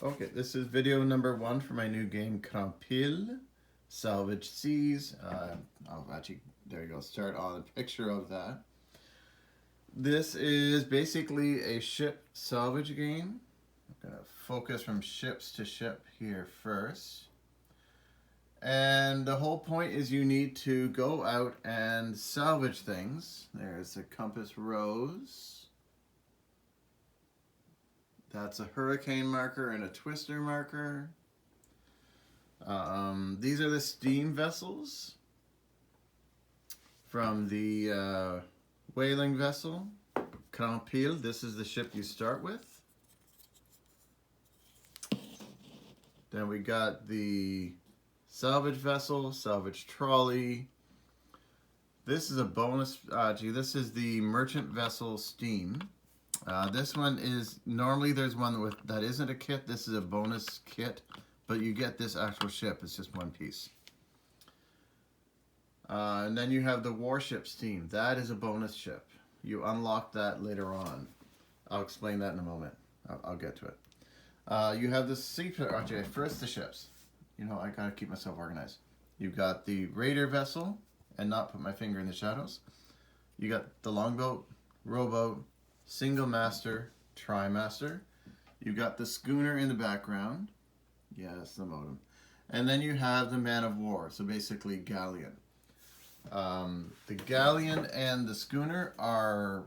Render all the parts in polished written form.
Okay, this is video number 1 for my new game, Kran Pielle, Salvage Seas. I'll actually, there you go, start on a picture of that. This is basically a ship salvage game. I'm going to focus from ships to ship here first. And the whole point is you need to go out and salvage things. There's a compass rose. That's a hurricane marker and a twister marker. These are the steam vessels from the whaling vessel, Kran Pielle. This is the ship you start with. Then we got the salvage vessel, salvage trolley. This is a bonus, this is the merchant vessel steam. This one is, normally there's one that isn't a kit. This is a bonus kit, but you get this actual ship. It's just one piece. And then you have the warship steam. That is a bonus ship. You unlock that later on. I'll explain that in a moment. I'll get to it. You have the actually, first the ships. You know, I gotta keep myself organized. You've got the raider vessel, and not put my finger in the shadows. You got the longboat, rowboat, single master, trimaster. You got the schooner in the background. Yeah, that's the modem. And then you have the man of war, so basically galleon. The galleon and the schooner are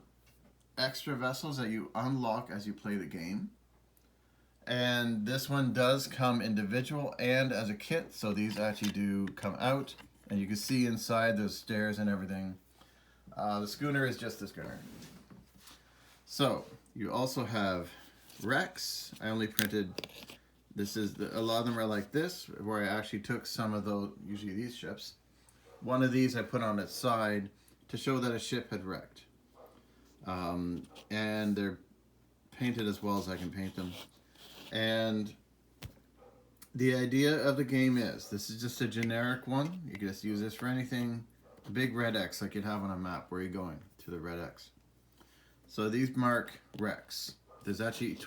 extra vessels that you unlock as you play the game. And this one does come individual and as a kit, so these actually do come out. And you can see inside those stairs and everything. The schooner is just the schooner. So, you also have wrecks. I only printed, a lot of them are like this, where I actually took some of those, usually these ships. One of these I put on its side to show that a ship had wrecked. And they're painted as well as I can paint them. And the idea of the game is, this is just a generic one. You can just use this for anything. The big red X like you'd have on a map. Where are you going? To the red X. So these mark wrecks. There's actually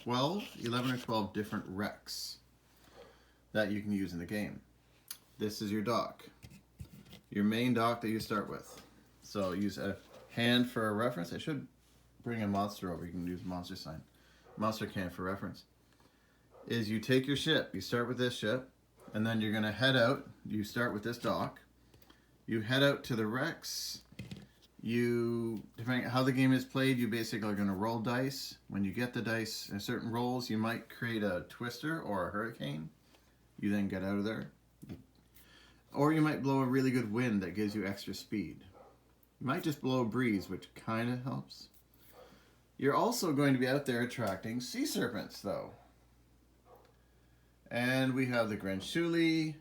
11 or 12 different wrecks that you can use in the game. This is your dock. Your main dock that you start with. So use a hand for a reference. I should bring a monster over. You can use monster sign. Monster can for reference. Is you take your ship. You start with this ship. And then you're going to head out. You start with this dock. You head out to the wrecks. Depending on how the game is played, you basically are going to roll dice. When you get the dice in certain rolls, you might create a twister or a hurricane. You then get out of there. Or you might blow a really good wind that gives you extra speed. You might just blow a breeze, which kind of helps. You're also going to be out there attracting sea serpents, though. And we have the Grenchuli,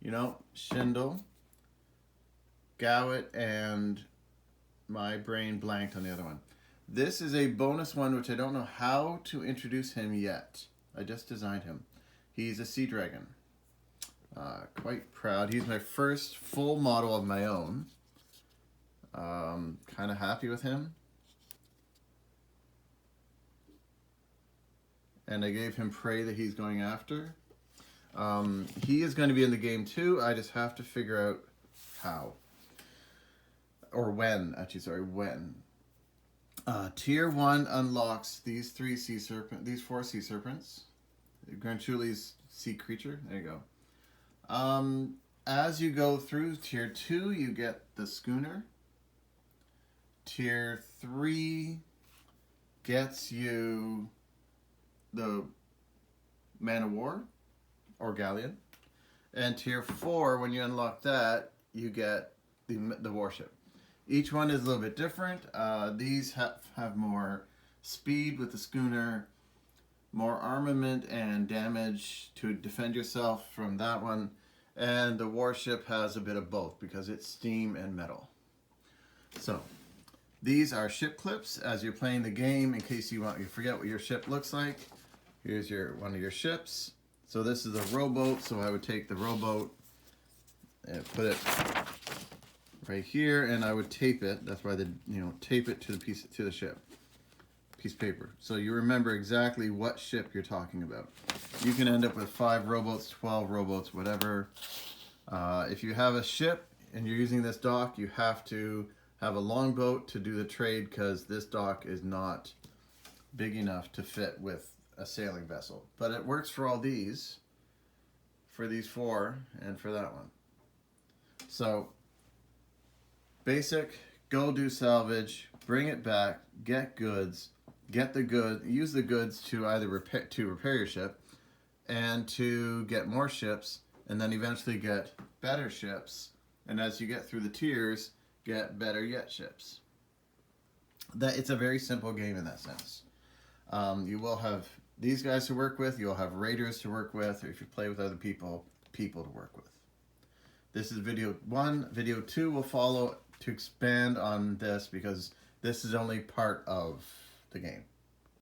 Schindel, Gowit, and my brain blanked on the other one. This is a bonus one, which I don't know how to introduce him yet. I just designed him. He's a sea dragon. Quite proud. He's my first full model of my own. Kind of happy with him. And I gave him prey that he's going after. He is going to be in the game too. I just have to figure out how. Or when, actually, sorry, when. Tier 1 unlocks these 4 sea serpents. Grenchuli's sea creature. There you go. As you go through Tier 2, you get the schooner. Tier 3 gets you the man of war or galleon. And Tier 4, when you unlock that, you get the warship. Each one is a little bit different. These have more speed with the schooner, more armament and damage to defend yourself from that one, and the warship has a bit of both because it's steam and metal. So these are ship clips as you're playing the game in case you forget what your ship looks like. Here's one of your ships. So this is a rowboat, so I would take the rowboat and put it right here, and I would tape it. That's why tape it to the ship. piece of paper. So you remember exactly what ship you're talking about. You can end up with 5 rowboats, 12 rowboats, whatever. If you have a ship and you're using this dock, you have to have a longboat to do the trade because this dock is not big enough to fit with a sailing vessel. But it works for all these, for these 4, and for that one. So, basic, go do salvage, bring it back, get goods, use the goods to either repair your ship and to get more ships, and then eventually get better ships, and as you get through the tiers, get better yet ships. It's a very simple game in that sense. You will have these guys to work with, you'll have raiders to work with, or if you play with other people to work with. This is video 1. Video 2 will follow to expand on this because this is only part of the game.